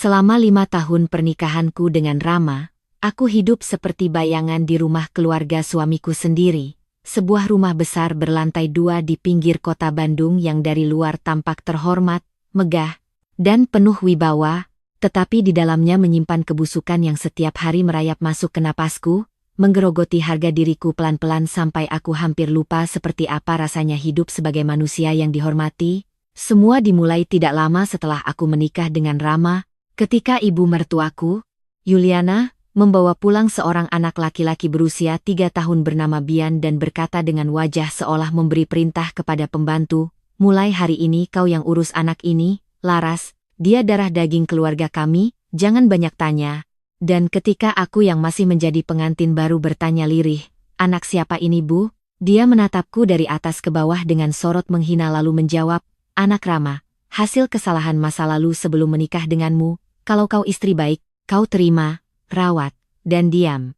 Selama 5 tahun pernikahanku dengan Rama, aku hidup seperti bayangan di rumah keluarga suamiku sendiri, sebuah rumah besar berlantai 2 di pinggir kota Bandung yang dari luar tampak terhormat, megah, dan penuh wibawa, tetapi di dalamnya menyimpan kebusukan yang setiap hari merayap masuk ke napasku, menggerogoti harga diriku pelan-pelan sampai aku hampir lupa seperti apa rasanya hidup sebagai manusia yang dihormati. Semua dimulai tidak lama setelah aku menikah dengan Rama, ketika ibu mertuaku, Yuliana, membawa pulang seorang anak laki-laki berusia 3 tahun bernama Bian dan berkata dengan wajah seolah memberi perintah kepada pembantu, "Mulai hari ini kau yang urus anak ini, Laras, dia darah daging keluarga kami, jangan banyak tanya." Dan ketika aku yang masih menjadi pengantin baru bertanya lirih, "Anak siapa ini, Bu?" Dia menatapku dari atas ke bawah dengan sorot menghina lalu menjawab, "Anak Rama, hasil kesalahan masa lalu sebelum menikah denganmu. Kalau kau istri baik, kau terima, rawat, dan diam."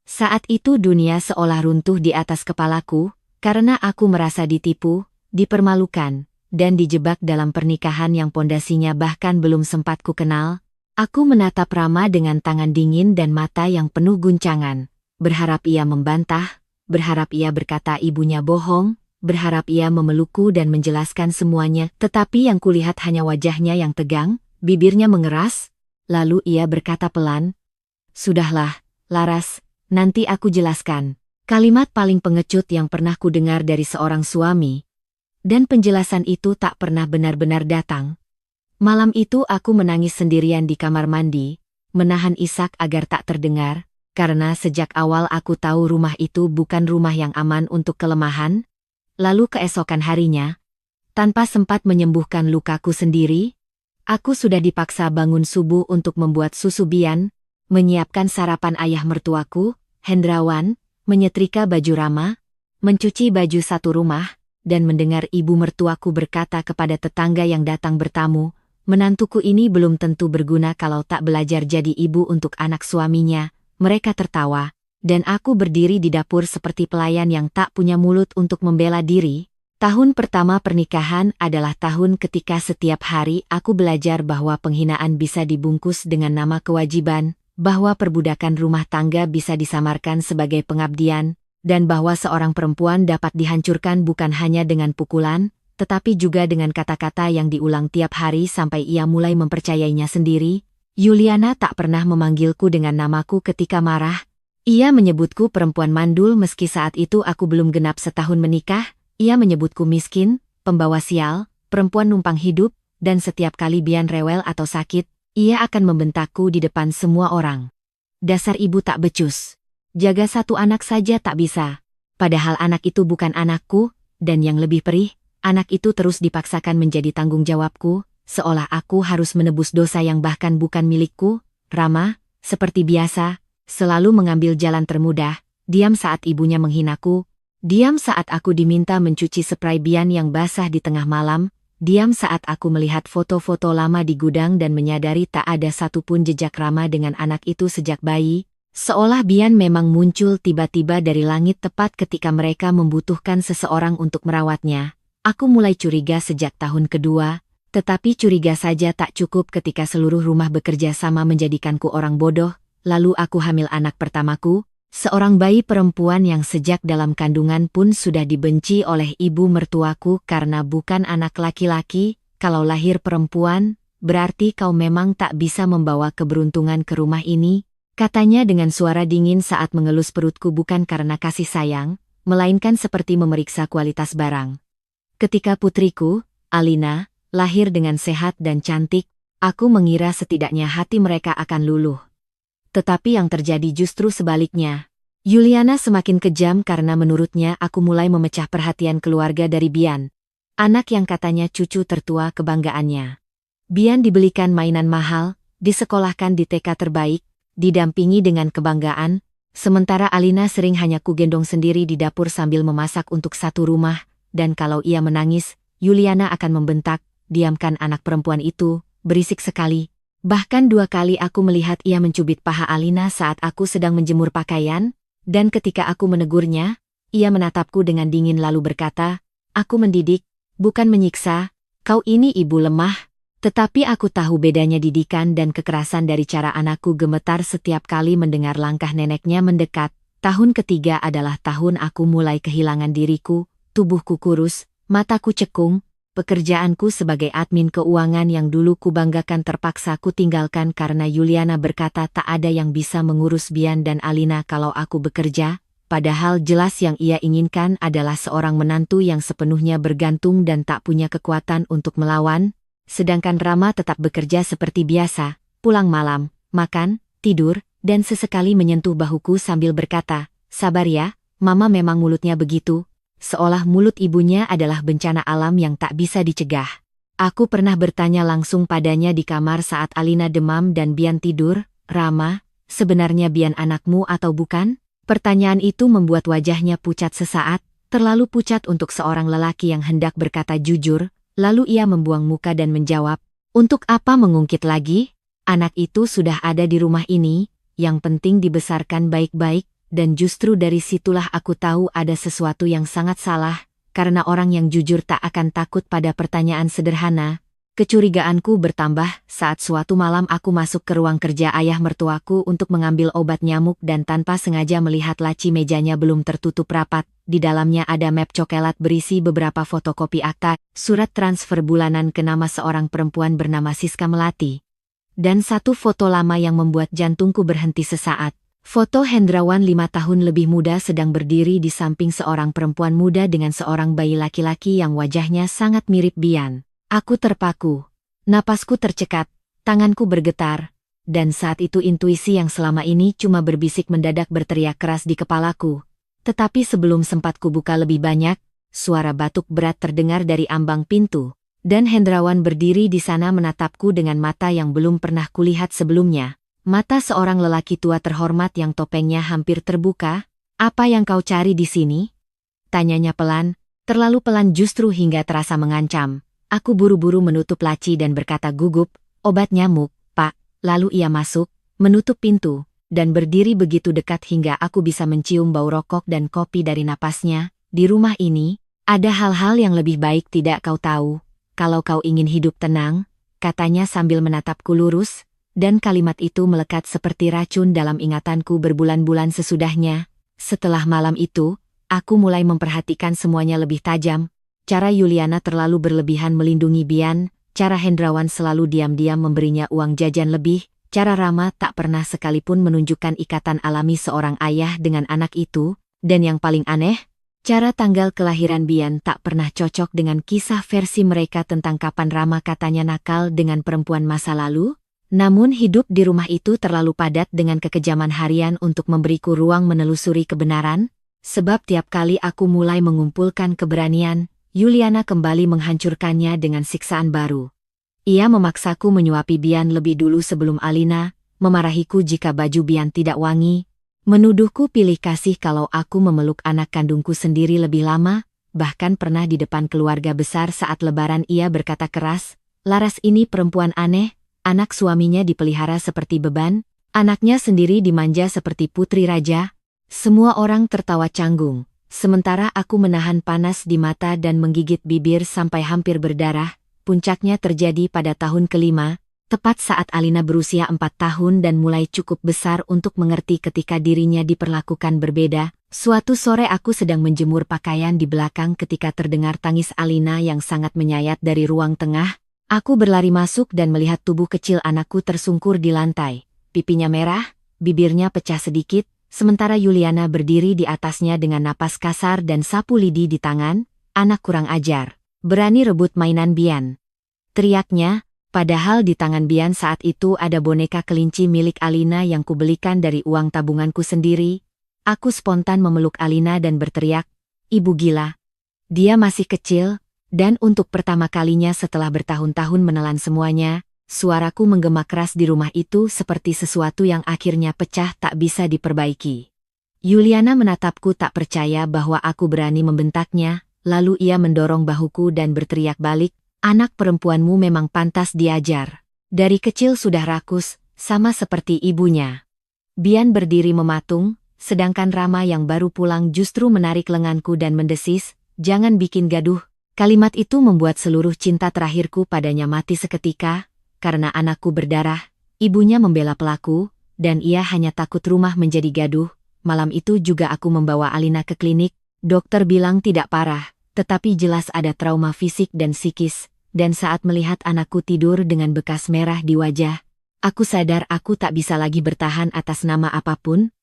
Saat itu dunia seolah runtuh di atas kepalaku, karena aku merasa ditipu, dipermalukan, dan dijebak dalam pernikahan yang pondasinya bahkan belum sempat ku kenal. Aku menatap Rama dengan tangan dingin dan mata yang penuh guncangan, berharap ia membantah, berharap ia berkata ibunya bohong, berharap ia memelukku dan menjelaskan semuanya, tetapi yang kulihat hanya wajahnya yang tegang, bibirnya mengeras, lalu ia berkata pelan, "Sudahlah, Laras, nanti aku jelaskan." Kalimat paling pengecut yang pernah ku dengar dari seorang suami. Dan penjelasan itu tak pernah benar-benar datang. Malam itu aku menangis sendirian di kamar mandi, menahan isak agar tak terdengar, karena sejak awal aku tahu rumah itu bukan rumah yang aman untuk kelemahan. Lalu keesokan harinya, tanpa sempat menyembuhkan lukaku sendiri, aku sudah dipaksa bangun subuh untuk membuat susu Bian, menyiapkan sarapan ayah mertuaku, Hendrawan, menyetrika baju Rama, mencuci baju satu rumah, dan mendengar ibu mertuaku berkata kepada tetangga yang datang bertamu, "Menantuku ini belum tentu berguna kalau tak belajar jadi ibu untuk anak suaminya." Mereka tertawa, dan aku berdiri di dapur seperti pelayan yang tak punya mulut untuk membela diri. Tahun pertama pernikahan adalah tahun ketika setiap hari aku belajar bahwa penghinaan bisa dibungkus dengan nama kewajiban, bahwa perbudakan rumah tangga bisa disamarkan sebagai pengabdian, dan bahwa seorang perempuan dapat dihancurkan bukan hanya dengan pukulan, tetapi juga dengan kata-kata yang diulang tiap hari sampai ia mulai mempercayainya sendiri. Yuliana tak pernah memanggilku dengan namaku ketika marah. Ia menyebutku perempuan mandul meski saat itu aku belum genap setahun menikah. Ia menyebutku miskin, pembawa sial, perempuan numpang hidup, dan setiap kali Bian rewel atau sakit, ia akan membentakku di depan semua orang. "Dasar ibu tak becus. Jaga satu anak saja tak bisa. Padahal anak itu bukan anakku, dan yang lebih perih, anak itu terus dipaksakan menjadi tanggung jawabku, seolah aku harus menebus dosa yang bahkan bukan milikku." Rama, seperti biasa, selalu mengambil jalan termudah, diam saat ibunya menghinaku, diam saat aku diminta mencuci spray Bian yang basah di tengah malam, diam saat aku melihat foto-foto lama di gudang dan menyadari tak ada satupun jejak Rama dengan anak itu sejak bayi, seolah Bian memang muncul tiba-tiba dari langit tepat ketika mereka membutuhkan seseorang untuk merawatnya. Aku mulai curiga sejak tahun kedua, tetapi curiga saja tak cukup ketika seluruh rumah bekerja sama menjadikanku orang bodoh. Lalu aku hamil anak pertamaku, seorang bayi perempuan yang sejak dalam kandungan pun sudah dibenci oleh ibu mertuaku karena bukan anak laki-laki. "Kalau lahir perempuan, berarti kau memang tak bisa membawa keberuntungan ke rumah ini," katanya dengan suara dingin saat mengelus perutku, bukan karena kasih sayang, melainkan seperti memeriksa kualitas barang. Ketika putriku, Alina, lahir dengan sehat dan cantik, aku mengira setidaknya hati mereka akan luluh. Tetapi yang terjadi justru sebaliknya. Yuliana semakin kejam karena menurutnya aku mulai memecah perhatian keluarga dari Bian, anak yang katanya cucu tertua kebanggaannya. Bian dibelikan mainan mahal, disekolahkan di TK terbaik, didampingi dengan kebanggaan, sementara Alina sering hanya kugendong sendiri di dapur sambil memasak untuk satu rumah, dan kalau ia menangis, Yuliana akan membentak, "Diamkan anak perempuan itu, berisik sekali." Bahkan 2 kali aku melihat ia mencubit paha Alina saat aku sedang menjemur pakaian, dan ketika aku menegurnya, ia menatapku dengan dingin lalu berkata, "Aku mendidik, bukan menyiksa. Kau ini ibu lemah, Tetapi aku tahu bedanya didikan dan kekerasan dari cara anakku gemetar setiap kali mendengar langkah neneknya mendekat. Tahun ketiga adalah tahun aku mulai kehilangan diriku, tubuhku kurus, mataku cekung. Pekerjaanku sebagai admin keuangan yang dulu kubanggakan terpaksa kutinggalkan karena Yuliana berkata tak ada yang bisa mengurus Bian dan Alina kalau aku bekerja, padahal jelas yang ia inginkan adalah seorang menantu yang sepenuhnya bergantung dan tak punya kekuatan untuk melawan, sedangkan Rama tetap bekerja seperti biasa, pulang malam, makan, tidur, dan sesekali menyentuh bahuku sambil berkata, "Sabar ya, Mama memang mulutnya begitu." Seolah mulut ibunya adalah bencana alam yang tak bisa dicegah. Aku pernah bertanya langsung padanya di kamar saat Alina demam dan Bian tidur, "Rama, sebenarnya Bian anakmu atau bukan?" Pertanyaan itu membuat wajahnya pucat sesaat, terlalu pucat untuk seorang lelaki yang hendak berkata jujur, lalu ia membuang muka dan menjawab, "Untuk apa mengungkit lagi? Anak itu sudah ada di rumah ini, yang penting dibesarkan baik-baik." Dan justru dari situlah aku tahu ada sesuatu yang sangat salah, karena orang yang jujur tak akan takut pada pertanyaan sederhana. Kecurigaanku bertambah saat suatu malam aku masuk ke ruang kerja ayah mertuaku untuk mengambil obat nyamuk dan tanpa sengaja melihat laci mejanya belum tertutup rapat. Di dalamnya ada map coklat berisi beberapa fotokopi akta, surat transfer bulanan ke nama seorang perempuan bernama Siska Melati. Dan satu foto lama yang membuat jantungku berhenti sesaat. Foto Hendrawan 5 tahun lebih muda sedang berdiri di samping seorang perempuan muda dengan seorang bayi laki-laki yang wajahnya sangat mirip Bian. Aku terpaku. Napasku tercekat, tanganku bergetar. Dan saat itu intuisi yang selama ini cuma berbisik mendadak berteriak keras di kepalaku. Tetapi sebelum sempat kubuka lebih banyak, suara batuk berat terdengar dari ambang pintu. Dan Hendrawan berdiri di sana menatapku dengan mata yang belum pernah kulihat sebelumnya. Mata seorang lelaki tua terhormat yang topengnya hampir terbuka. "Apa yang kau cari di sini?" Tanyanya pelan, terlalu pelan justru hingga terasa mengancam. Aku buru-buru menutup laci dan berkata gugup, "Obat nyamuk, Pak." Lalu ia masuk, menutup pintu, dan berdiri begitu dekat hingga aku bisa mencium bau rokok dan kopi dari napasnya. "Di rumah ini, ada hal-hal yang lebih baik tidak kau tahu. Kalau kau ingin hidup tenang," katanya sambil menatapku lurus. Dan kalimat itu melekat seperti racun dalam ingatanku berbulan-bulan sesudahnya. Setelah malam itu, aku mulai memperhatikan semuanya lebih tajam. Cara Yuliana terlalu berlebihan melindungi Bian, cara Hendrawan selalu diam-diam memberinya uang jajan lebih, cara Rama tak pernah sekalipun menunjukkan ikatan alami seorang ayah dengan anak itu, dan yang paling aneh, cara tanggal kelahiran Bian tak pernah cocok dengan kisah versi mereka tentang kapan Rama katanya nakal dengan perempuan masa lalu. Namun hidup di rumah itu terlalu padat dengan kekejaman harian untuk memberiku ruang menelusuri kebenaran, sebab tiap kali aku mulai mengumpulkan keberanian, Yuliana kembali menghancurkannya dengan siksaan baru. Ia memaksaku menyuapi Bian lebih dulu sebelum Alina, memarahiku jika baju Bian tidak wangi, menuduhku pilih kasih kalau aku memeluk anak kandungku sendiri lebih lama, bahkan pernah di depan keluarga besar saat lebaran ia berkata keras, "Laras ini perempuan aneh." Anak suaminya dipelihara seperti beban, anaknya sendiri dimanja seperti putri raja. Semua orang tertawa canggung, sementara aku menahan panas di mata dan menggigit bibir sampai hampir berdarah. Puncaknya terjadi pada tahun kelima, tepat saat Alina berusia 4 tahun dan mulai cukup besar untuk mengerti ketika dirinya diperlakukan berbeda. Suatu sore aku sedang menjemur pakaian di belakang ketika terdengar tangis Alina yang sangat menyayat dari ruang tengah. Aku berlari masuk dan melihat tubuh kecil anakku tersungkur di lantai. Pipinya merah, bibirnya pecah sedikit, sementara Yuliana berdiri di atasnya dengan napas kasar dan sapu lidi di tangan. "Anak kurang ajar, berani rebut mainan Bian," teriaknya, padahal di tangan Bian saat itu ada boneka kelinci milik Alina yang kubelikan dari uang tabunganku sendiri. Aku spontan memeluk Alina dan berteriak, "Ibu gila. Dia masih kecil." Dan untuk pertama kalinya setelah bertahun-tahun menelan semuanya, suaraku menggema keras di rumah itu seperti sesuatu yang akhirnya pecah tak bisa diperbaiki. Yuliana menatapku tak percaya bahwa aku berani membentaknya, lalu ia mendorong bahuku dan berteriak balik, "Anak perempuanmu memang pantas diajar. Dari kecil sudah rakus, sama seperti ibunya." Bian berdiri mematung, sedangkan Rama yang baru pulang justru menarik lenganku dan mendesis, "Jangan bikin gaduh. Kalimat itu membuat seluruh cinta terakhirku padanya mati seketika, karena anakku berdarah, ibunya membela pelaku, dan ia hanya takut rumah menjadi gaduh. Malam itu juga aku membawa Alina ke klinik. Dokter bilang tidak parah, tetapi jelas ada trauma fisik dan psikis, dan saat melihat anakku tidur dengan bekas merah di wajah, aku sadar aku tak bisa lagi bertahan atas nama apapun.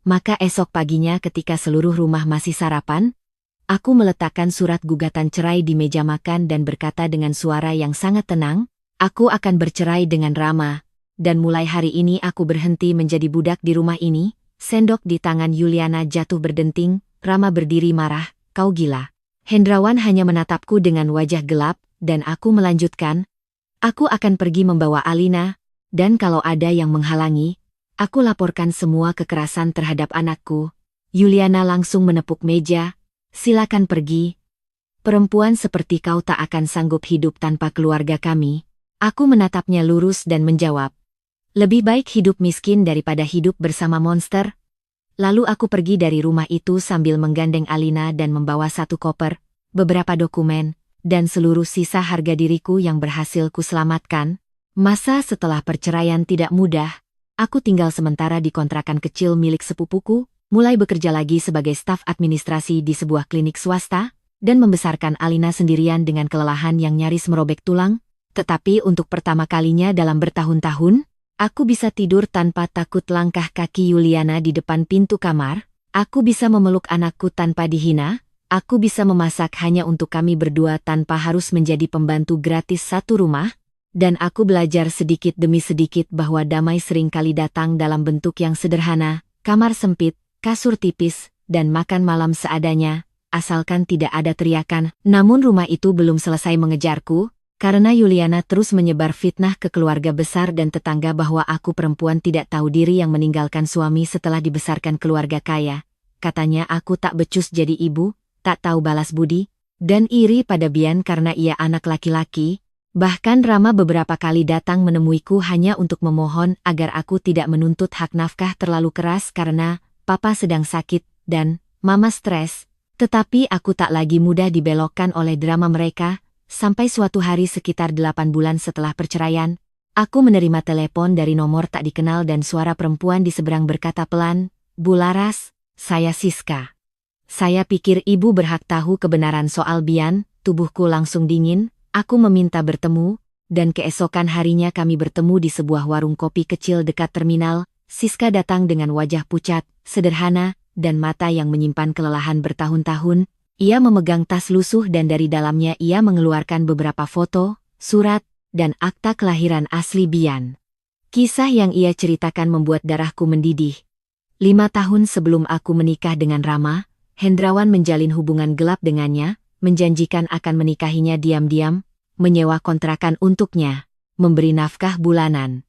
Maka esok paginya ketika seluruh rumah masih sarapan, aku meletakkan surat gugatan cerai di meja makan dan berkata dengan suara yang sangat tenang, aku akan bercerai dengan Rama, dan mulai hari ini aku berhenti menjadi budak di rumah ini. Sendok di tangan Yuliana jatuh berdenting. Rama berdiri marah, kau gila. Hendrawan hanya menatapku dengan wajah gelap, dan aku melanjutkan, aku akan pergi membawa Alina, dan kalau ada yang menghalangi, aku laporkan semua kekerasan terhadap anakku. Yuliana langsung menepuk meja, silakan pergi. Perempuan seperti kau tak akan sanggup hidup tanpa keluarga kami. Aku menatapnya lurus dan menjawab, lebih baik hidup miskin daripada hidup bersama monster. Lalu aku pergi dari rumah itu sambil menggandeng Alina dan membawa satu koper, beberapa dokumen, dan seluruh sisa harga diriku yang berhasil kuselamatkan. Masa setelah perceraian tidak mudah, aku tinggal sementara di kontrakan kecil milik sepupuku, mulai bekerja lagi sebagai staf administrasi di sebuah klinik swasta, dan membesarkan Alina sendirian dengan kelelahan yang nyaris merobek tulang. Tetapi untuk pertama kalinya dalam bertahun-tahun, aku bisa tidur tanpa takut langkah kaki Yuliana di depan pintu kamar, aku bisa memeluk anakku tanpa dihina, aku bisa memasak hanya untuk kami berdua tanpa harus menjadi pembantu gratis satu rumah, dan aku belajar sedikit demi sedikit bahwa damai seringkali datang dalam bentuk yang sederhana, kamar sempit, kasur tipis, dan makan malam seadanya, asalkan tidak ada teriakan. Namun rumah itu belum selesai mengejarku, karena Yuliana terus menyebar fitnah ke keluarga besar dan tetangga bahwa aku perempuan tidak tahu diri yang meninggalkan suami setelah dibesarkan keluarga kaya. Katanya aku tak becus jadi ibu, tak tahu balas budi, dan iri pada Bian karena ia anak laki-laki. Bahkan Rama beberapa kali datang menemuiku hanya untuk memohon agar aku tidak menuntut hak nafkah terlalu keras karena papa sedang sakit dan mama stres. Tetapi aku tak lagi mudah dibelokkan oleh drama mereka. Sampai suatu hari sekitar 8 bulan setelah perceraian, aku menerima telepon dari nomor tak dikenal dan suara perempuan di seberang berkata pelan, Bu Laras, saya Siska. Saya pikir ibu berhak tahu kebenaran soal Bian, tubuhku langsung dingin, aku meminta bertemu, dan keesokan harinya kami bertemu di sebuah warung kopi kecil dekat terminal. Siska datang dengan wajah pucat, sederhana, dan mata yang menyimpan kelelahan bertahun-tahun. Ia memegang tas lusuh dan dari dalamnya ia mengeluarkan beberapa foto, surat, dan akta kelahiran asli Bian. Kisah yang ia ceritakan membuat darahku mendidih. 5 tahun sebelum aku menikah dengan Rama, Hendrawan menjalin hubungan gelap dengannya, menjanjikan akan menikahinya diam-diam, menyewa kontrakan untuknya, memberi nafkah bulanan.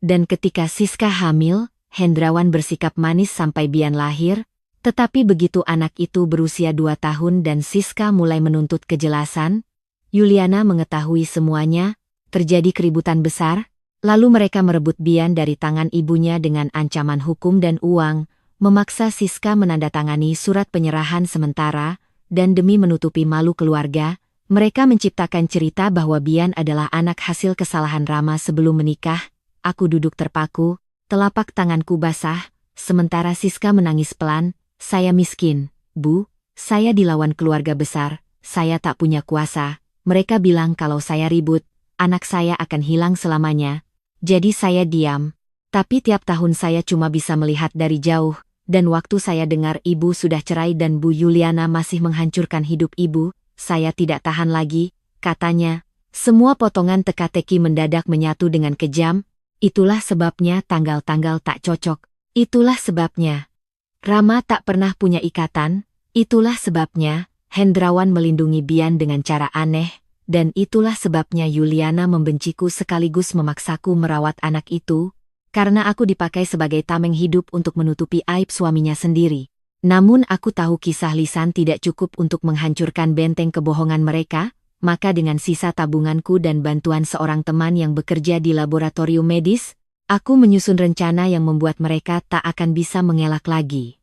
Dan ketika Siska hamil, Hendrawan bersikap manis sampai Bian lahir. Tetapi begitu anak itu berusia 2 tahun dan Siska mulai menuntut kejelasan, Yuliana mengetahui semuanya, terjadi keributan besar, lalu mereka merebut Bian dari tangan ibunya dengan ancaman hukum dan uang, memaksa Siska menandatangani surat penyerahan sementara, dan demi menutupi malu keluarga, mereka menciptakan cerita bahwa Bian adalah anak hasil kesalahan Rama sebelum menikah. Aku duduk terpaku, telapak tanganku basah, sementara Siska menangis pelan. Saya miskin, Bu, saya dilawan keluarga besar, saya tak punya kuasa, mereka bilang kalau saya ribut, anak saya akan hilang selamanya, jadi saya diam. Tapi tiap tahun saya cuma bisa melihat dari jauh, dan waktu saya dengar ibu sudah cerai dan Bu Yuliana masih menghancurkan hidup ibu, saya tidak tahan lagi, katanya. Semua potongan teka-teki mendadak menyatu dengan kejam, itulah sebabnya tanggal-tanggal tak cocok, itulah sebabnya. Rama tak pernah punya ikatan, itulah sebabnya Hendrawan melindungi Bian dengan cara aneh, dan itulah sebabnya Yuliana membenciku sekaligus memaksaku merawat anak itu, karena aku dipakai sebagai tameng hidup untuk menutupi aib suaminya sendiri. Namun aku tahu kisah lisan tidak cukup untuk menghancurkan benteng kebohongan mereka, maka dengan sisa tabunganku dan bantuan seorang teman yang bekerja di laboratorium medis, aku menyusun rencana yang membuat mereka tak akan bisa mengelak lagi.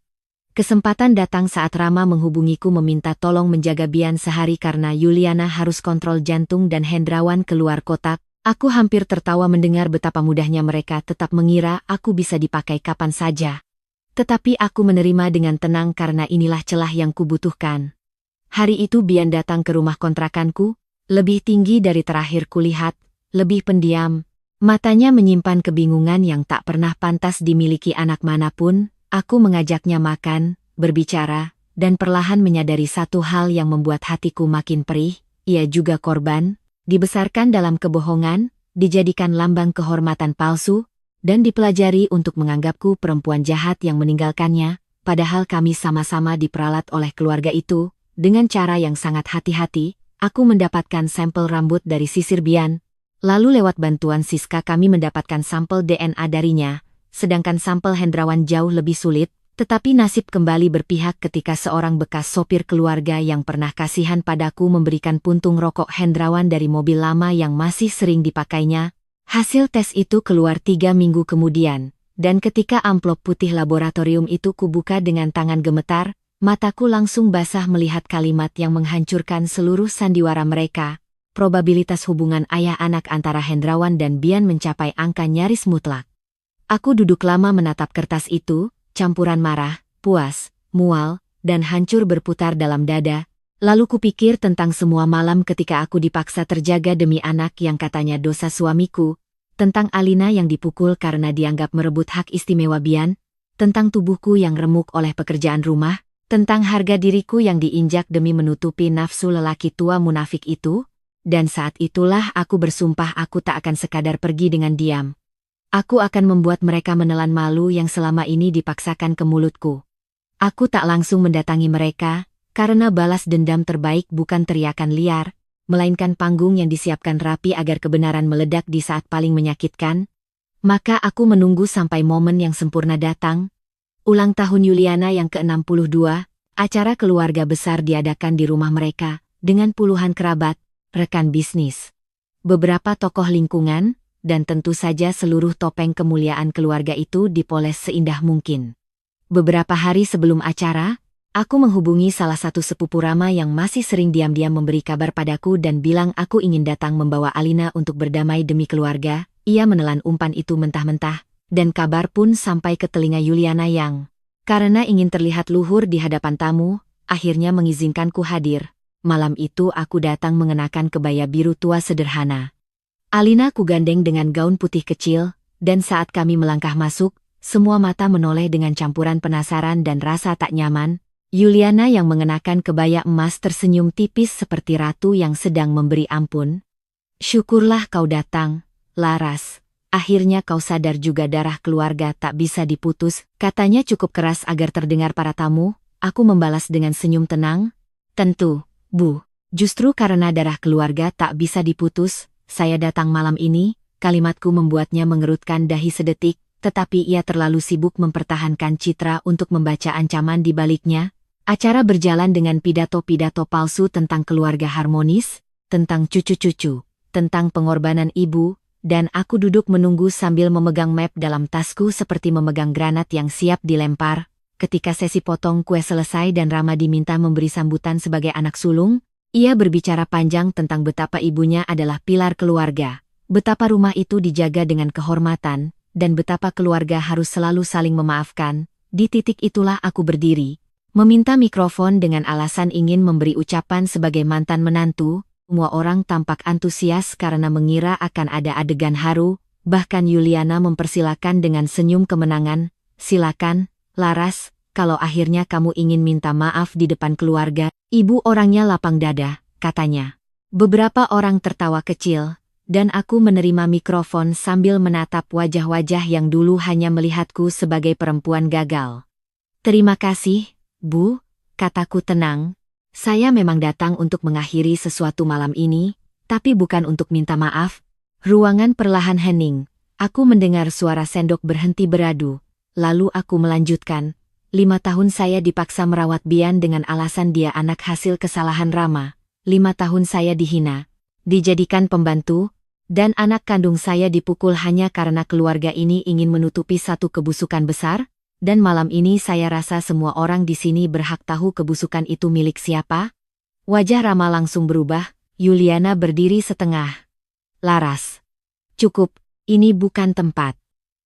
Kesempatan datang saat Rama menghubungiku meminta tolong menjaga Bian sehari karena Yuliana harus kontrol jantung dan Hendrawan keluar kotak. Aku hampir tertawa mendengar betapa mudahnya mereka tetap mengira aku bisa dipakai kapan saja. Tetapi aku menerima dengan tenang karena inilah celah yang kubutuhkan. Hari itu Bian datang ke rumah kontrakanku, lebih tinggi dari terakhir kulihat, lebih pendiam. Matanya menyimpan kebingungan yang tak pernah pantas dimiliki anak manapun. Aku mengajaknya makan, berbicara, dan perlahan menyadari satu hal yang membuat hatiku makin perih. Ia juga korban, dibesarkan dalam kebohongan, dijadikan lambang kehormatan palsu, dan dipelajari untuk menganggapku perempuan jahat yang meninggalkannya, padahal kami sama-sama diperalat oleh keluarga itu. Dengan cara yang sangat hati-hati, aku mendapatkan sampel rambut dari sisir Bian. Lalu lewat bantuan Siska kami mendapatkan sampel DNA darinya, sedangkan sampel Hendrawan jauh lebih sulit, tetapi nasib kembali berpihak ketika seorang bekas sopir keluarga yang pernah kasihan padaku memberikan puntung rokok Hendrawan dari mobil lama yang masih sering dipakainya. Hasil tes itu keluar 3 minggu kemudian, dan ketika amplop putih laboratorium itu kubuka dengan tangan gemetar, mataku langsung basah melihat kalimat yang menghancurkan seluruh sandiwara mereka. Probabilitas hubungan ayah anak antara Hendrawan dan Bian mencapai angka nyaris mutlak. Aku duduk lama menatap kertas itu, campuran marah, puas, mual, dan hancur berputar dalam dada. Lalu kupikir tentang semua malam ketika aku dipaksa terjaga demi anak yang katanya dosa suamiku, tentang Alina yang dipukul karena dianggap merebut hak istimewa Bian, tentang tubuhku yang remuk oleh pekerjaan rumah, tentang harga diriku yang diinjak demi menutupi nafsu lelaki tua munafik itu, dan saat itulah aku bersumpah aku tak akan sekadar pergi dengan diam. Aku akan membuat mereka menelan malu yang selama ini dipaksakan ke mulutku. Aku tak langsung mendatangi mereka, karena balas dendam terbaik bukan teriakan liar, melainkan panggung yang disiapkan rapi agar kebenaran meledak di saat paling menyakitkan. Maka aku menunggu sampai momen yang sempurna datang. Ulang tahun Yuliana yang ke-62, acara keluarga besar diadakan di rumah mereka, dengan puluhan kerabat, rekan bisnis, beberapa tokoh lingkungan, dan tentu saja seluruh topeng kemuliaan keluarga itu dipoles seindah mungkin. Beberapa hari sebelum acara, aku menghubungi salah satu sepupu Rama yang masih sering diam-diam memberi kabar padaku dan bilang aku ingin datang membawa Alina untuk berdamai demi keluarga. Ia menelan umpan itu mentah-mentah, dan kabar pun sampai ke telinga Yuliana yang, karena ingin terlihat luhur di hadapan tamu, akhirnya mengizinkanku hadir. Malam itu aku datang mengenakan kebaya biru tua sederhana. Alina kugandeng dengan gaun putih kecil, dan saat kami melangkah masuk, semua mata menoleh dengan campuran penasaran dan rasa tak nyaman. Yuliana yang mengenakan kebaya emas tersenyum tipis seperti ratu yang sedang memberi ampun. "Syukurlah kau datang, Laras. Akhirnya kau sadar juga darah keluarga tak bisa diputus," katanya cukup keras agar terdengar para tamu. Aku membalas dengan senyum tenang. "Tentu, Bu. Justru karena darah keluarga tak bisa diputus, saya datang malam ini." Kalimatku membuatnya mengerutkan dahi sedetik, tetapi ia terlalu sibuk mempertahankan citra untuk membaca ancaman di baliknya. Acara berjalan dengan pidato-pidato palsu tentang keluarga harmonis, tentang cucu-cucu, tentang pengorbanan ibu, dan aku duduk menunggu sambil memegang map dalam tasku seperti memegang granat yang siap dilempar. Ketika sesi potong kue selesai dan Rama diminta memberi sambutan sebagai anak sulung, ia berbicara panjang tentang betapa ibunya adalah pilar keluarga, betapa rumah itu dijaga dengan kehormatan, dan betapa keluarga harus selalu saling memaafkan. Di titik itulah aku berdiri, meminta mikrofon dengan alasan ingin memberi ucapan sebagai mantan menantu. Semua orang tampak antusias karena mengira akan ada adegan haru, bahkan Yuliana mempersilakan dengan senyum kemenangan. "Silakan, Laras, kalau akhirnya kamu ingin minta maaf di depan keluarga." "Ibu orangnya lapang dada," katanya. Beberapa orang tertawa kecil, dan aku menerima mikrofon sambil menatap wajah-wajah yang dulu hanya melihatku sebagai perempuan gagal. "Terima kasih, Bu," kataku tenang. "Saya memang datang untuk mengakhiri sesuatu malam ini, tapi bukan untuk minta maaf." Ruangan perlahan hening. Aku mendengar suara sendok berhenti beradu. Lalu aku melanjutkan. 5 tahun saya dipaksa merawat Bian dengan alasan dia anak hasil kesalahan Rama. 5 tahun saya dihina, dijadikan pembantu, dan anak kandung saya dipukul hanya karena keluarga ini ingin menutupi satu kebusukan besar. Dan malam ini saya rasa semua orang di sini berhak tahu kebusukan itu milik siapa. Wajah Rama langsung berubah, Yuliana berdiri setengah laras. Cukup, ini bukan tempat.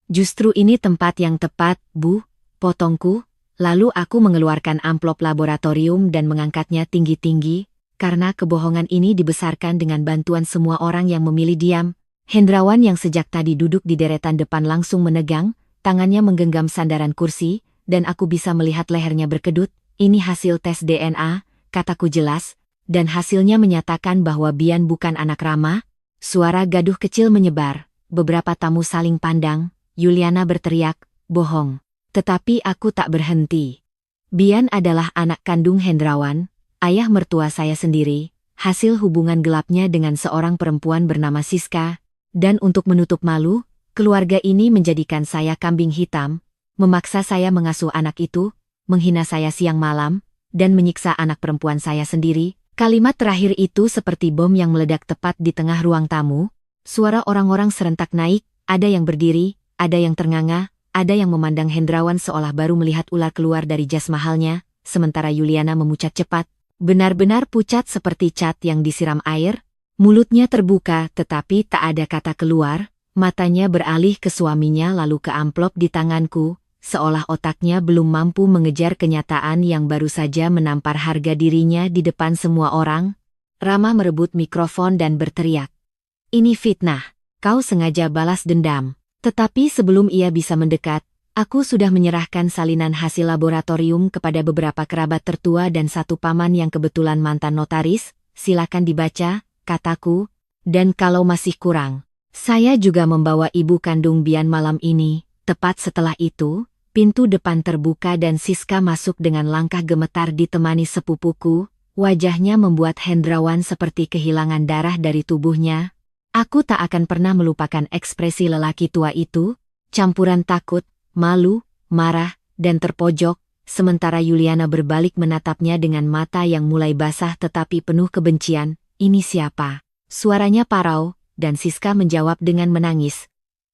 Justru ini tempat yang tepat, Bu, potongku. Lalu aku mengeluarkan amplop laboratorium dan mengangkatnya tinggi-tinggi, karena kebohongan ini dibesarkan dengan bantuan semua orang yang memilih diam. Hendrawan yang sejak tadi duduk di deretan depan langsung menegang, tangannya menggenggam sandaran kursi, dan aku bisa melihat lehernya berkedut. Ini hasil tes DNA, kataku jelas, dan hasilnya menyatakan bahwa Bian bukan anak Rama. Suara gaduh kecil menyebar, beberapa tamu saling pandang, Yuliana berteriak, bohong. Tetapi aku tak berhenti. Bian adalah anak kandung Hendrawan, ayah mertua saya sendiri, hasil hubungan gelapnya dengan seorang perempuan bernama Siska, dan untuk menutup malu, keluarga ini menjadikan saya kambing hitam, memaksa saya mengasuh anak itu, menghina saya siang malam, dan menyiksa anak perempuan saya sendiri. Kalimat terakhir itu seperti bom yang meledak tepat di tengah ruang tamu. Suara orang-orang serentak naik, ada yang berdiri, ada yang ternganga, ada yang memandang Hendrawan seolah baru melihat ular keluar dari jas mahalnya, sementara Yuliana memucat cepat, benar-benar pucat seperti cat yang disiram air. Mulutnya terbuka tetapi tak ada kata keluar. Matanya beralih ke suaminya lalu ke amplop di tanganku, seolah otaknya belum mampu mengejar kenyataan yang baru saja menampar harga dirinya di depan semua orang. Rama merebut mikrofon dan berteriak. Ini fitnah, kau sengaja balas dendam. Tetapi sebelum ia bisa mendekat, aku sudah menyerahkan salinan hasil laboratorium kepada beberapa kerabat tertua dan satu paman yang kebetulan mantan notaris. Silakan dibaca, kataku, dan kalau masih kurang, saya juga membawa ibu kandung Bian malam ini. Tepat setelah itu, pintu depan terbuka dan Siska masuk dengan langkah gemetar ditemani sepupuku. Wajahnya membuat Hendrawan seperti kehilangan darah dari tubuhnya. Aku tak akan pernah melupakan ekspresi lelaki tua itu, campuran takut, malu, marah, dan terpojok, sementara Yuliana berbalik menatapnya dengan mata yang mulai basah tetapi penuh kebencian. Ini siapa? Suaranya parau, dan Siska menjawab dengan menangis.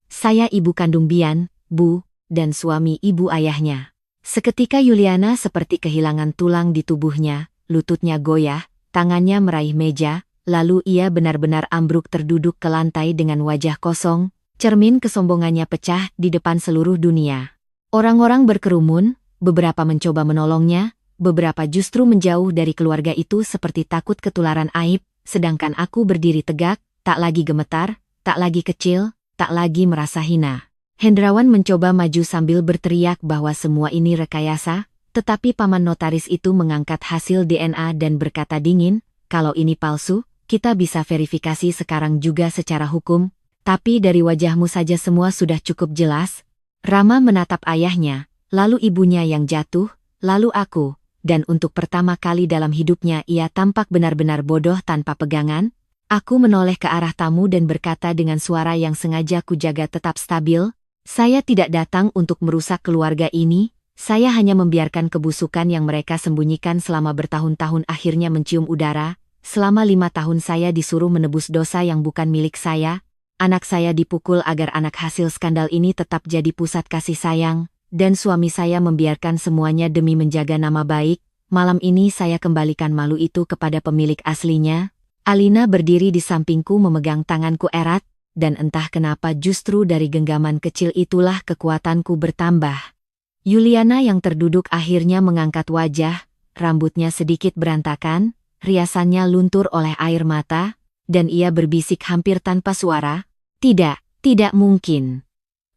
Saya ibu kandung Bian, Bu, dan suami ibu ayahnya. Seketika Yuliana seperti kehilangan tulang di tubuhnya, lututnya goyah, tangannya meraih meja, lalu ia benar-benar ambruk terduduk ke lantai dengan wajah kosong, cermin kesombongannya pecah di depan seluruh dunia. Orang-orang berkerumun, beberapa mencoba menolongnya, beberapa justru menjauh dari keluarga itu seperti takut ketularan aib, sedangkan aku berdiri tegak, tak lagi gemetar, tak lagi kecil, tak lagi merasa hina. Hendrawan mencoba maju sambil berteriak bahwa semua ini rekayasa, tetapi paman notaris itu mengangkat hasil DNA dan berkata dingin, kalau ini palsu, kita bisa verifikasi sekarang juga secara hukum, tapi dari wajahmu saja semua sudah cukup jelas. Rama menatap ayahnya, lalu ibunya yang jatuh, lalu aku, dan untuk pertama kali dalam hidupnya ia tampak benar-benar bodoh tanpa pegangan. Aku menoleh ke arah tamu dan berkata dengan suara yang sengaja kujaga tetap stabil, saya tidak datang untuk merusak keluarga ini, saya hanya membiarkan kebusukan yang mereka sembunyikan selama bertahun-tahun akhirnya mencium udara. Selama 5 tahun saya disuruh menebus dosa yang bukan milik saya. Anak saya dipukul agar anak hasil skandal ini tetap jadi pusat kasih sayang, dan suami saya membiarkan semuanya demi menjaga nama baik. Malam ini saya kembalikan malu itu kepada pemilik aslinya. Alina berdiri di sampingku memegang tanganku erat, dan entah kenapa justru dari genggaman kecil itulah kekuatanku bertambah. Yuliana yang terduduk akhirnya mengangkat wajah, rambutnya sedikit berantakan, riasannya luntur oleh air mata, dan ia berbisik hampir tanpa suara, tidak mungkin.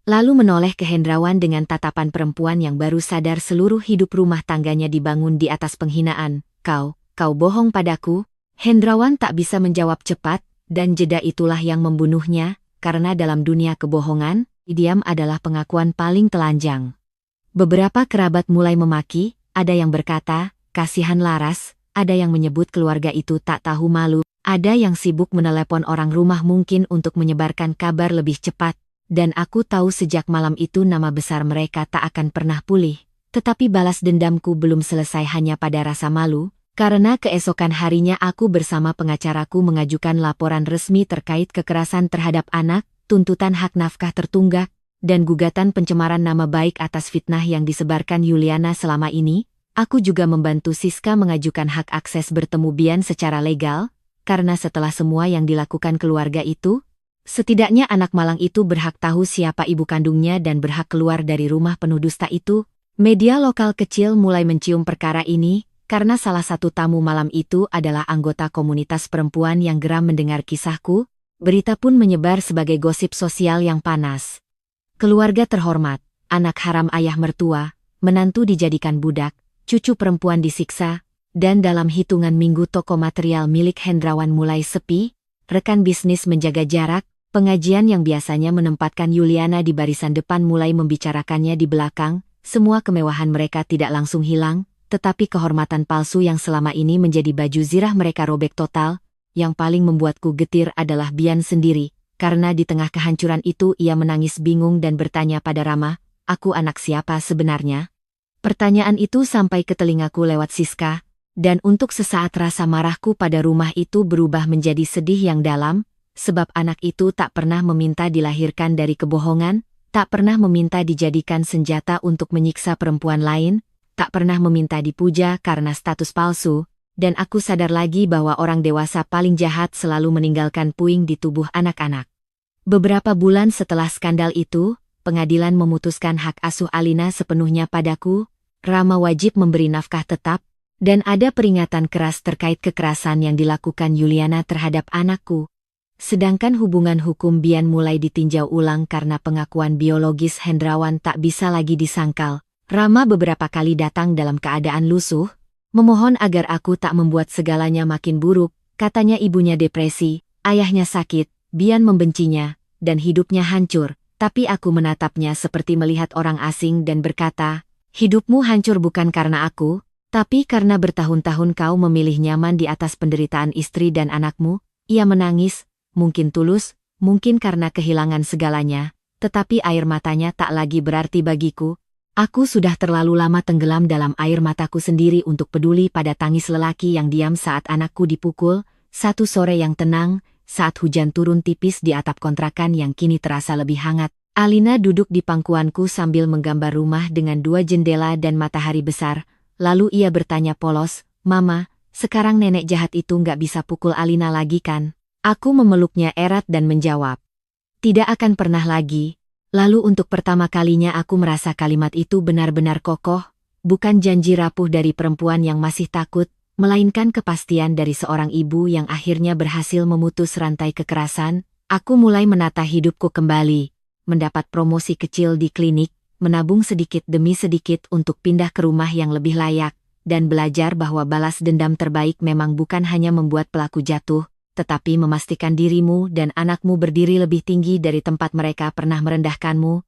Lalu menoleh ke Hendrawan dengan tatapan perempuan yang baru sadar seluruh hidup rumah tangganya dibangun di atas penghinaan. Kau bohong padaku. Hendrawan tak bisa menjawab cepat, dan jeda itulah yang membunuhnya, karena dalam dunia kebohongan, diam adalah pengakuan paling telanjang. Beberapa kerabat mulai memaki, ada yang berkata, kasihan Laras, ada yang menyebut keluarga itu tak tahu malu, ada yang sibuk menelepon orang rumah mungkin untuk menyebarkan kabar lebih cepat, dan aku tahu sejak malam itu nama besar mereka tak akan pernah pulih. Tetapi balas dendamku belum selesai hanya pada rasa malu, karena keesokan harinya aku bersama pengacaraku mengajukan laporan resmi terkait kekerasan terhadap anak, tuntutan hak nafkah tertunggak, dan gugatan pencemaran nama baik atas fitnah yang disebarkan Yuliana selama ini, aku juga membantu Siska mengajukan hak akses bertemu Bian secara legal, karena setelah semua yang dilakukan keluarga itu, setidaknya anak malang itu berhak tahu siapa ibu kandungnya dan berhak keluar dari rumah penuh dusta itu. Media lokal kecil mulai mencium perkara ini, karena salah satu tamu malam itu adalah anggota komunitas perempuan yang geram mendengar kisahku. Berita pun menyebar sebagai gosip sosial yang panas. Keluarga terhormat, anak haram ayah mertua, menantu dijadikan budak, cucu perempuan disiksa, dan dalam hitungan minggu toko material milik Hendrawan mulai sepi, rekan bisnis menjaga jarak, pengajian yang biasanya menempatkan Yuliana di barisan depan mulai membicarakannya di belakang, semua kemewahan mereka tidak langsung hilang, tetapi kehormatan palsu yang selama ini menjadi baju zirah mereka robek total. Yang paling membuatku getir adalah Bian sendiri, karena di tengah kehancuran itu ia menangis bingung dan bertanya pada Rama, "Aku anak siapa sebenarnya?" Pertanyaan itu sampai ke telingaku lewat Siska, dan untuk sesaat rasa marahku pada rumah itu berubah menjadi sedih yang dalam, sebab anak itu tak pernah meminta dilahirkan dari kebohongan, tak pernah meminta dijadikan senjata untuk menyiksa perempuan lain, tak pernah meminta dipuja karena status palsu, dan aku sadar lagi bahwa orang dewasa paling jahat selalu meninggalkan puing di tubuh anak-anak. Beberapa bulan setelah skandal itu, pengadilan memutuskan hak asuh Alina sepenuhnya padaku, Rama wajib memberi nafkah tetap, dan ada peringatan keras terkait kekerasan yang dilakukan Yuliana terhadap anakku. Sedangkan hubungan hukum Bian mulai ditinjau ulang karena pengakuan biologis Hendrawan tak bisa lagi disangkal. Rama beberapa kali datang dalam keadaan lusuh, memohon agar aku tak membuat segalanya makin buruk, katanya ibunya depresi, ayahnya sakit, Bian membencinya, dan hidupnya hancur, tapi aku menatapnya seperti melihat orang asing dan berkata, "Hidupmu hancur bukan karena aku, tapi karena bertahun-tahun kau memilih nyaman di atas penderitaan istri dan anakmu." Ia menangis, mungkin tulus, mungkin karena kehilangan segalanya, tetapi air matanya tak lagi berarti bagiku. Aku sudah terlalu lama tenggelam dalam air mataku sendiri untuk peduli pada tangis lelaki yang diam saat anakku dipukul, satu sore yang tenang, saat hujan turun tipis di atap kontrakan yang kini terasa lebih hangat. Alina duduk di pangkuanku sambil menggambar rumah dengan 2 jendela dan matahari besar, lalu ia bertanya polos, "Mama, sekarang nenek jahat itu nggak bisa pukul Alina lagi kan?" Aku memeluknya erat dan menjawab, "Tidak akan pernah lagi." Lalu untuk pertama kalinya aku merasa kalimat itu benar-benar kokoh, bukan janji rapuh dari perempuan yang masih takut, melainkan kepastian dari seorang ibu yang akhirnya berhasil memutus rantai kekerasan. Aku mulai menata hidupku kembali, mendapat promosi kecil di klinik, menabung sedikit demi sedikit untuk pindah ke rumah yang lebih layak, dan belajar bahwa balas dendam terbaik memang bukan hanya membuat pelaku jatuh, tetapi memastikan dirimu dan anakmu berdiri lebih tinggi dari tempat mereka pernah merendahkanmu.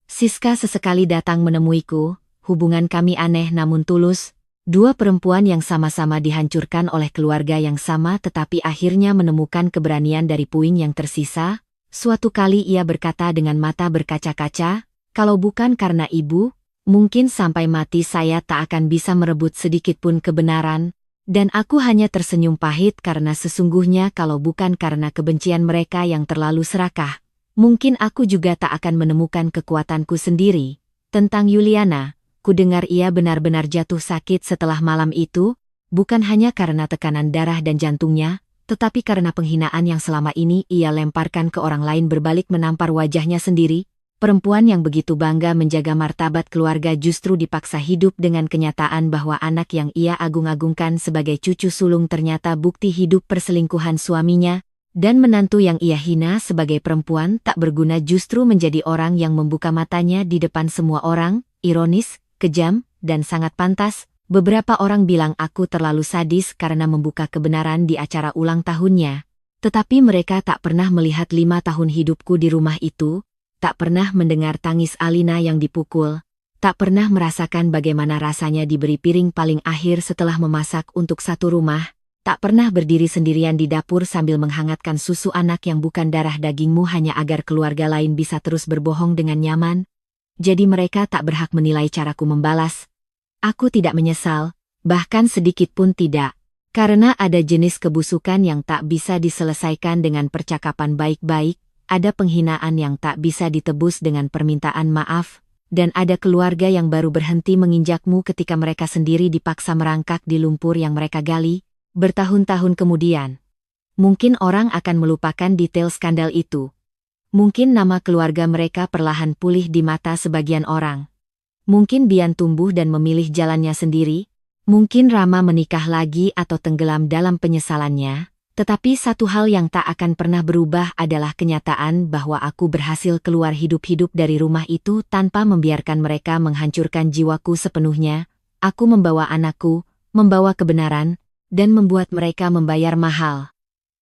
Siska sesekali datang menemuiku, hubungan kami aneh namun tulus, 2 perempuan yang sama-sama dihancurkan oleh keluarga yang sama tetapi akhirnya menemukan keberanian dari puing yang tersisa. Suatu kali ia berkata dengan mata berkaca-kaca, "Kalau bukan karena ibu, mungkin sampai mati saya tak akan bisa merebut sedikitpun kebenaran." Dan aku hanya tersenyum pahit karena sesungguhnya kalau bukan karena kebencian mereka yang terlalu serakah, mungkin aku juga tak akan menemukan kekuatanku sendiri. Tentang Yuliana, ku dengar ia benar-benar jatuh sakit setelah malam itu, bukan hanya karena tekanan darah dan jantungnya, tetapi karena penghinaan yang selama ini ia lemparkan ke orang lain berbalik menampar wajahnya sendiri. Perempuan yang begitu bangga menjaga martabat keluarga justru dipaksa hidup dengan kenyataan bahwa anak yang ia agung-agungkan sebagai cucu sulung ternyata bukti hidup perselingkuhan suaminya, dan menantu yang ia hina sebagai perempuan tak berguna justru menjadi orang yang membuka matanya di depan semua orang. Ironis, kejam, dan sangat pantas. Beberapa orang bilang aku terlalu sadis karena membuka kebenaran di acara ulang tahunnya. Tetapi mereka tak pernah melihat 5 tahun hidupku di rumah itu, tak pernah mendengar tangis Alina yang dipukul, tak pernah merasakan bagaimana rasanya diberi piring paling akhir setelah memasak untuk satu rumah, tak pernah berdiri sendirian di dapur sambil menghangatkan susu anak yang bukan darah dagingmu hanya agar keluarga lain bisa terus berbohong dengan nyaman. Jadi mereka tak berhak menilai caraku membalas. Aku tidak menyesal, bahkan sedikit pun tidak. Karena ada jenis kebusukan yang tak bisa diselesaikan dengan percakapan baik-baik, ada penghinaan yang tak bisa ditebus dengan permintaan maaf, dan ada keluarga yang baru berhenti menginjakmu ketika mereka sendiri dipaksa merangkak di lumpur yang mereka gali, bertahun-tahun kemudian. Mungkin orang akan melupakan detail skandal itu. Mungkin nama keluarga mereka perlahan pulih di mata sebagian orang. Mungkin Bian tumbuh dan memilih jalannya sendiri. Mungkin Rama menikah lagi atau tenggelam dalam penyesalannya. Tetapi satu hal yang tak akan pernah berubah adalah kenyataan bahwa aku berhasil keluar hidup-hidup dari rumah itu tanpa membiarkan mereka menghancurkan jiwaku sepenuhnya. Aku membawa anakku, membawa kebenaran, dan membuat mereka membayar mahal.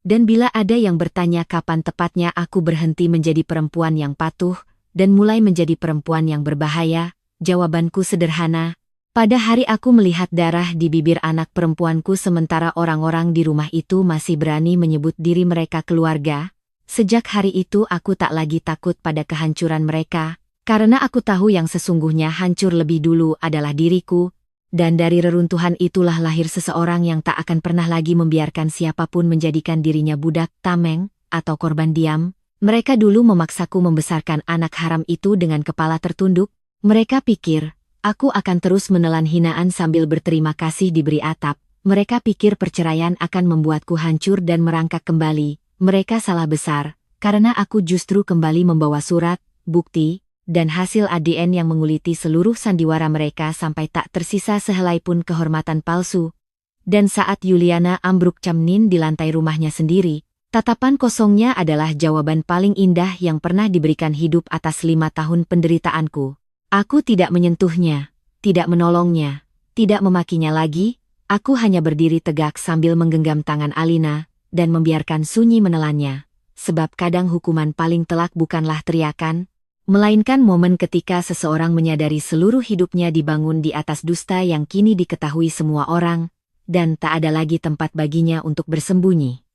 Dan bila ada yang bertanya kapan tepatnya aku berhenti menjadi perempuan yang patuh, dan mulai menjadi perempuan yang berbahaya, jawabanku sederhana. Pada hari aku melihat darah di bibir anak perempuanku sementara orang-orang di rumah itu masih berani menyebut diri mereka keluarga, sejak hari itu aku tak lagi takut pada kehancuran mereka, karena aku tahu yang sesungguhnya hancur lebih dulu adalah diriku, dan dari reruntuhan itulah lahir seseorang yang tak akan pernah lagi membiarkan siapapun menjadikan dirinya budak, tameng, atau korban diam. Mereka dulu memaksaku membesarkan anak haram itu dengan kepala tertunduk. Mereka pikir aku akan terus menelan hinaan sambil berterima kasih diberi atap. Mereka pikir perceraian akan membuatku hancur dan merangkak kembali. Mereka salah besar, karena aku justru kembali membawa surat, bukti, dan hasil ADN yang menguliti seluruh sandiwara mereka sampai tak tersisa sehelai pun kehormatan palsu. Dan saat Yuliana ambruk camnin di lantai rumahnya sendiri, tatapan kosongnya adalah jawaban paling indah yang pernah diberikan hidup atas 5 tahun penderitaanku. Aku tidak menyentuhnya, tidak menolongnya, tidak memakinya lagi, aku hanya berdiri tegak sambil menggenggam tangan Alina, dan membiarkan sunyi menelannya. Sebab kadang hukuman paling telak bukanlah teriakan, melainkan momen ketika seseorang menyadari seluruh hidupnya dibangun di atas dusta yang kini diketahui semua orang, dan tak ada lagi tempat baginya untuk bersembunyi.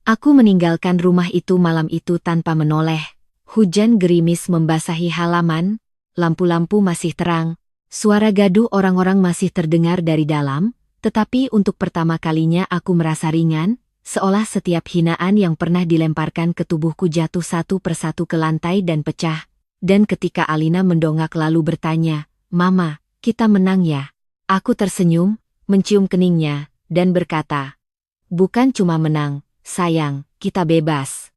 Aku meninggalkan rumah itu malam itu tanpa menoleh. Hujan gerimis membasahi halaman. Lampu-lampu masih terang, suara gaduh orang-orang masih terdengar dari dalam, tetapi untuk pertama kalinya aku merasa ringan, seolah setiap hinaan yang pernah dilemparkan ke tubuhku jatuh satu persatu ke lantai dan pecah. Dan ketika Alina mendongak lalu bertanya, "Mama, kita menang ya?" Aku tersenyum, mencium keningnya, dan berkata, "Bukan cuma menang, sayang, kita bebas."